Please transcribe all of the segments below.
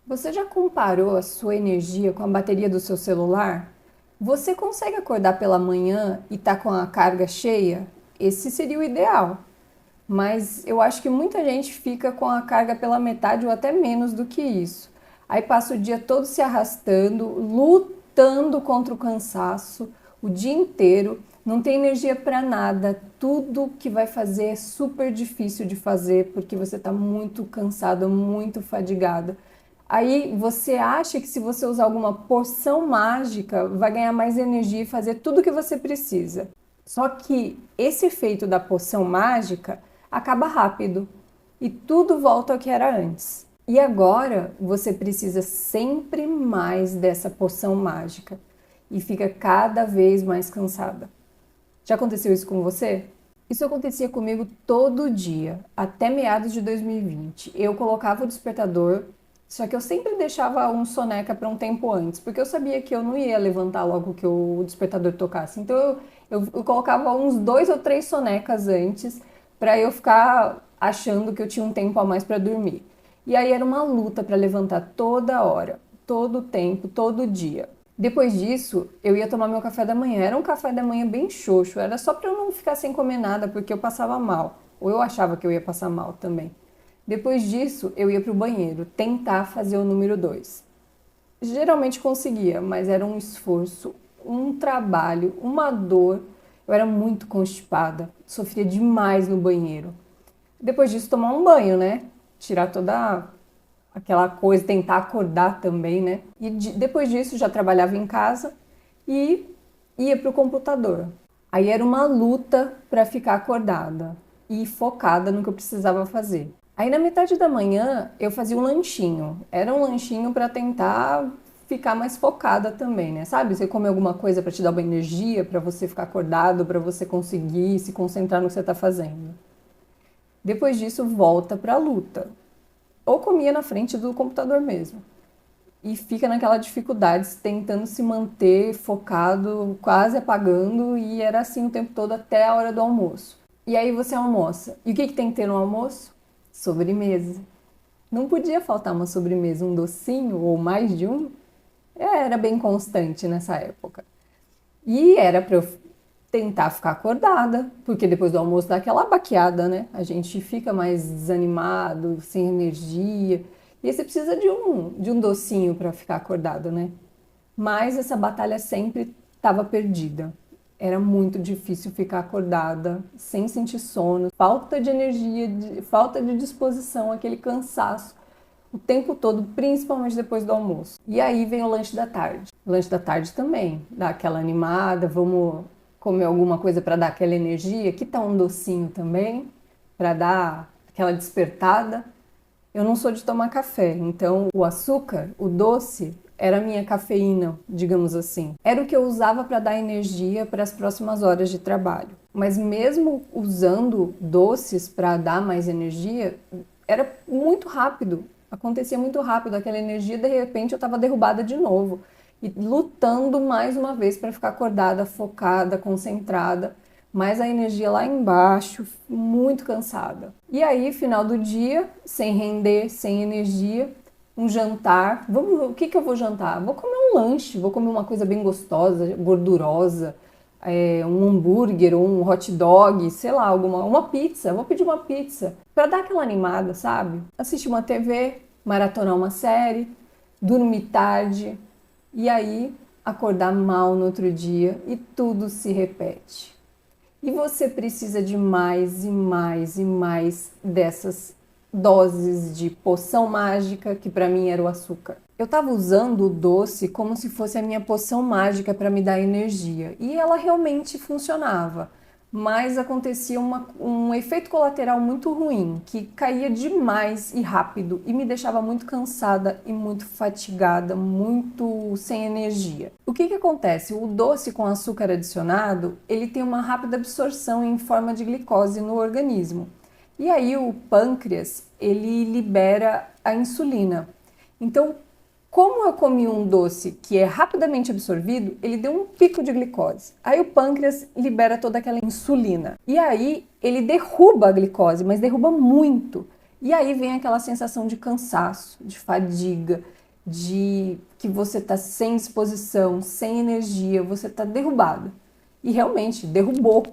Você já comparou a sua energia com a bateria do seu celular? Você consegue acordar pela manhã e tá com a carga cheia? Esse seria o ideal. Mas eu acho que muita gente fica com a carga pela metade ou até menos do que isso. Aí passa o dia todo se arrastando, lutando contra o cansaço, o dia inteiro, não tem energia para nada. Tudo que vai fazer é super difícil de fazer porque você está muito cansado, muito fadigado. Aí você acha que se você usar alguma poção mágica, vai ganhar mais energia e fazer tudo o que você precisa. Só que esse efeito da poção mágica acaba rápido e tudo volta ao que era antes. E agora você precisa sempre mais dessa poção mágica e fica cada vez mais cansada. Já aconteceu isso com você? Isso acontecia comigo todo dia, até meados de 2020. Eu colocava o despertador, só que eu sempre deixava um soneca para um tempo antes, porque eu sabia que eu não ia levantar logo que o despertador tocasse. Então eu colocava uns 2 ou 3 sonecas antes, para eu ficar achando que eu tinha um tempo a mais para dormir. E aí era uma luta para levantar toda hora, todo o tempo, todo dia. Depois disso, eu ia tomar meu café da manhã. Era um café da manhã bem xoxo, era só para eu não ficar sem comer nada, porque eu passava mal. Ou eu achava que eu ia passar mal também. Depois disso, eu ia para o banheiro, tentar fazer o número 2. Geralmente conseguia, mas era um esforço, um trabalho, uma dor. Eu era muito constipada, sofria demais no banheiro. Depois disso, tomar um banho, né? Tirar toda aquela coisa, tentar acordar também, né? E depois disso já trabalhava em casa e ia para o computador. Aí era uma luta para ficar acordada e focada no que eu precisava fazer. Aí na metade da manhã eu fazia um lanchinho. Era um lanchinho para tentar ficar mais focada também, né? Sabe? Você come alguma coisa para te dar uma energia, para você ficar acordado, para você conseguir se concentrar no que você está fazendo. Depois disso volta para a luta. Ou comia na frente do computador mesmo. E fica naquela dificuldade, tentando se manter focado, quase apagando, e era assim o tempo todo até a hora do almoço. E aí você almoça. E o que tem que ter no almoço? Sobremesa. Não podia faltar uma sobremesa, um docinho ou mais de um. Era bem constante nessa época. E era para eu tentar ficar acordada, porque depois do almoço dá aquela baqueada, né? A gente fica mais desanimado, sem energia. E aí você precisa de um docinho para ficar acordado, né? Mas essa batalha sempre estava perdida. Era muito difícil ficar acordada, sem sentir sono, falta de energia, falta de disposição, aquele cansaço o tempo todo, principalmente depois do almoço. E aí vem o lanche da tarde. O lanche da tarde também, dá aquela animada, vamos comer alguma coisa para dar aquela energia. Que tal um docinho também, para dar aquela despertada? Eu não sou de tomar café, então o açúcar, o doce, era a minha cafeína, digamos assim. Era o que eu usava para dar energia para as próximas horas de trabalho. Mas mesmo usando doces para dar mais energia, era muito rápido. Acontecia muito rápido aquela energia, de repente eu estava derrubada de novo e lutando mais uma vez para ficar acordada, focada, concentrada, mas a energia lá embaixo, muito cansada. E aí, final do dia, sem render, sem energia, um jantar. O que eu vou jantar? Vou comer um lanche, vou comer uma coisa bem gostosa, gordurosa, um hambúrguer, um hot dog, sei lá, uma pizza. Vou pedir uma pizza para dar aquela animada, sabe? Assistir uma TV, maratonar uma série, dormir tarde e aí acordar mal no outro dia e tudo se repete. E você precisa de mais e mais e mais dessas doses de poção mágica, que para mim era o açúcar. Eu estava usando o doce como se fosse a minha poção mágica para me dar energia. E ela realmente funcionava. Mas acontecia um efeito colateral muito ruim, que caía demais e rápido e me deixava muito cansada e muito fatigada, muito sem energia. O que acontece? O doce com açúcar adicionado, ele tem uma rápida absorção em forma de glicose no organismo. E aí o pâncreas, ele libera a insulina. Então, como eu comi um doce que é rapidamente absorvido, ele deu um pico de glicose. Aí o pâncreas libera toda aquela insulina. E aí ele derruba a glicose, mas derruba muito. E aí vem aquela sensação de cansaço, de fadiga, de que você está sem disposição, sem energia, você está derrubado. E realmente derrubou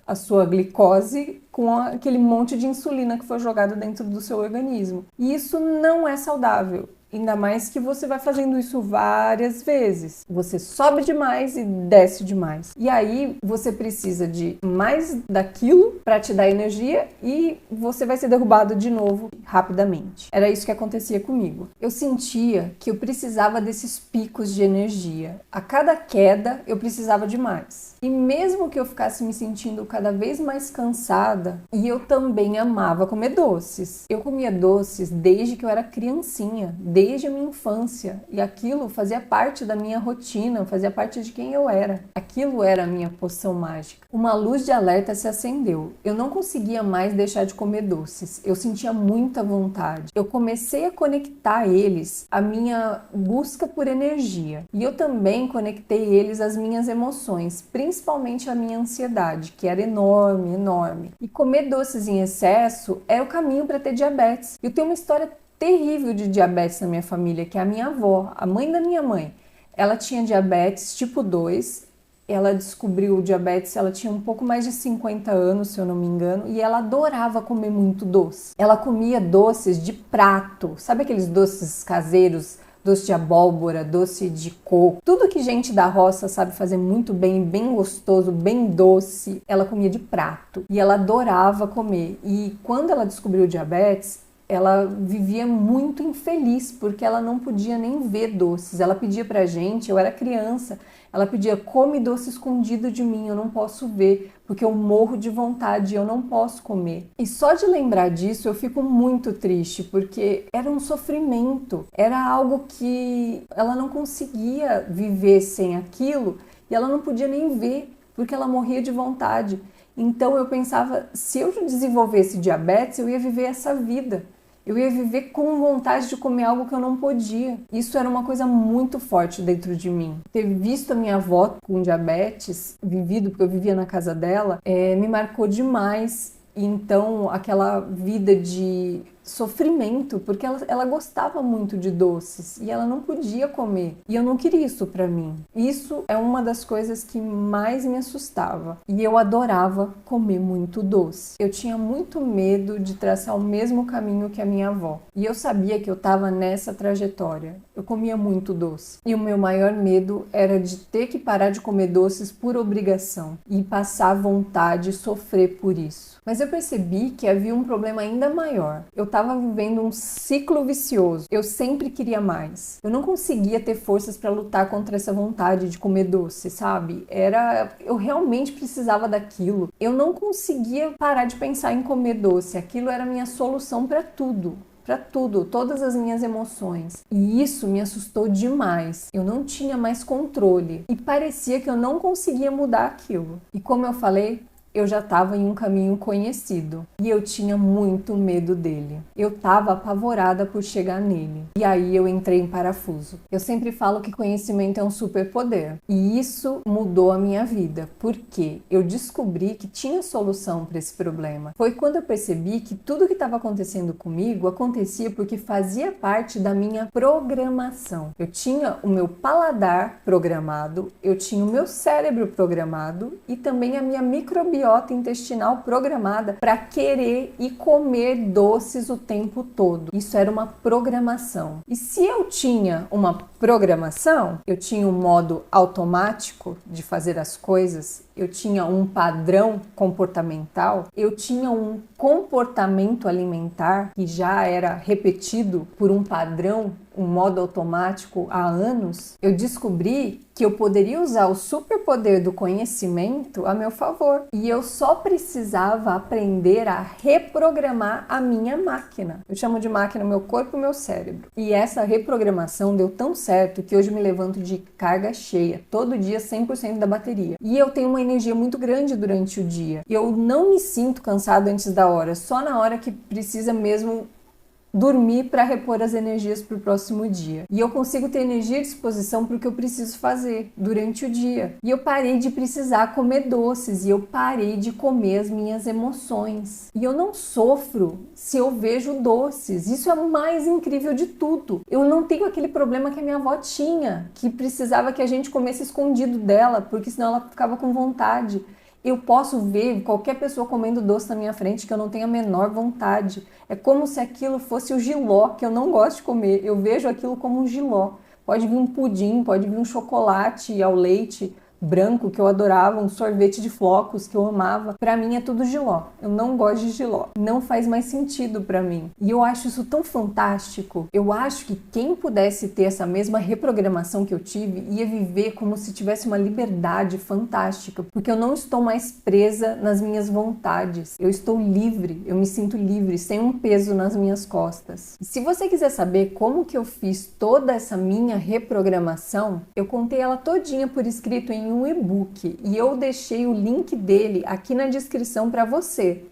a sua glicose com aquele monte de insulina que foi jogado dentro do seu organismo. E isso não é saudável. Ainda mais que você vai fazendo isso várias vezes. Você sobe demais e desce demais. E aí você precisa de mais daquilo para te dar energia e você vai ser derrubado de novo rapidamente. Era isso que acontecia comigo. Eu sentia que eu precisava desses picos de energia. A cada queda eu precisava de mais. E mesmo que eu ficasse me sentindo cada vez mais cansada, e eu também amava comer doces. Eu comia doces desde que eu era criancinha, desde a minha infância, e aquilo fazia parte da minha rotina, fazia parte de quem eu era. Aquilo era a minha poção mágica. Uma luz de alerta se acendeu. Eu não conseguia mais deixar de comer doces. Eu sentia muita vontade. Eu comecei a conectar eles à minha busca por energia. E eu também conectei eles às minhas emoções, principalmente à minha ansiedade, que era enorme, enorme. E comer doces em excesso é o caminho para ter diabetes. Eu tenho uma história terrível de diabetes na minha família, que é a minha avó, a mãe da minha mãe. Ela tinha diabetes tipo 2, ela descobriu o diabetes, ela tinha um pouco mais de 50 anos, se eu não me engano, e ela adorava comer muito doce. Ela comia doces de prato, sabe aqueles doces caseiros, doce de abóbora, doce de coco, tudo que gente da roça sabe fazer muito bem, bem gostoso, bem doce, ela comia de prato. E ela adorava comer. E quando ela descobriu o diabetes, ela vivia muito infeliz, porque ela não podia nem ver doces. Ela pedia pra gente, eu era criança, ela pedia, come doce escondido de mim, eu não posso ver, porque eu morro de vontade, eu não posso comer. E só de lembrar disso eu fico muito triste, porque era um sofrimento, era algo que ela não conseguia viver sem aquilo, e ela não podia nem ver, porque ela morria de vontade. Então eu pensava, se eu desenvolvesse diabetes, eu ia viver essa vida. Eu ia viver com vontade de comer algo que eu não podia. Isso era uma coisa muito forte dentro de mim. Ter visto a minha avó com diabetes, vivido, porque eu vivia na casa dela, me marcou demais. E então, aquela vida de sofrimento, porque ela gostava muito de doces e ela não podia comer. E eu não queria isso pra mim. Isso é uma das coisas que mais me assustava. E eu adorava comer muito doce. Eu tinha muito medo de traçar o mesmo caminho que a minha avó. E eu sabia que eu estava nessa trajetória. Eu comia muito doce. E o meu maior medo era de ter que parar de comer doces por obrigação e passar vontade e sofrer por isso. Mas eu percebi que havia um problema ainda maior. Eu estava vivendo um ciclo vicioso. Eu sempre queria mais. Eu não conseguia ter forças para lutar contra essa vontade de comer doce, sabe? Eu realmente precisava daquilo. Eu não conseguia parar de pensar em comer doce. Aquilo era a minha solução para tudo. Para tudo, todas as minhas emoções. E isso me assustou demais. Eu não tinha mais controle. E parecia que eu não conseguia mudar aquilo. E como eu falei, eu já estava em um caminho conhecido e eu tinha muito medo dele. Eu estava apavorada por chegar nele. E aí eu entrei em parafuso. Eu sempre falo que conhecimento é um superpoder. E isso mudou a minha vida, porque eu descobri que tinha solução para esse problema. Foi quando eu percebi que tudo que estava acontecendo comigo acontecia porque fazia parte da minha programação. Eu tinha o meu paladar programado, eu tinha o meu cérebro programado e também a minha microbiota intestinal programada para querer e comer doces o tempo todo. Isso era uma programação. E se eu tinha uma programação, eu tinha um modo automático de fazer as coisas, eu tinha um padrão comportamental, eu tinha um comportamento alimentar que já era repetido por um padrão, um modo automático há anos, eu descobri que eu poderia usar o superpoder do conhecimento a meu favor. E eu só precisava aprender a reprogramar a minha máquina. Eu chamo de máquina meu corpo e meu cérebro. E essa reprogramação deu tão certo que hoje eu me levanto de carga cheia, todo dia 100% da bateria. E eu tenho uma energia muito grande durante o dia. Eu não me sinto cansado antes da hora, só na hora que precisa mesmo dormir para repor as energias para o próximo dia. E eu consigo ter energia e disposição para o que eu preciso fazer durante o dia. E eu parei de precisar comer doces e eu parei de comer as minhas emoções. E eu não sofro se eu vejo doces. Isso é o mais incrível de tudo. Eu não tenho aquele problema que a minha avó tinha, que precisava que a gente comesse escondido dela, porque senão ela ficava com vontade. Eu posso ver qualquer pessoa comendo doce na minha frente que eu não tenho a menor vontade. É como se aquilo fosse o jiló, que eu não gosto de comer. Eu vejo aquilo como um jiló. Pode vir um pudim, pode vir um chocolate ao leite branco que eu adorava, um sorvete de flocos que eu amava. Pra mim é tudo jiló. Eu não gosto de jiló. Não faz mais sentido pra mim. E eu acho isso tão fantástico. Eu acho que quem pudesse ter essa mesma reprogramação que eu tive ia viver como se tivesse uma liberdade fantástica, porque eu não estou mais presa nas minhas vontades. Eu estou livre, eu me sinto livre, sem um peso nas minhas costas. E se você quiser saber como que eu fiz toda essa minha reprogramação, eu contei ela todinha por escrito em um e-book e eu deixei o link dele aqui na descrição para você.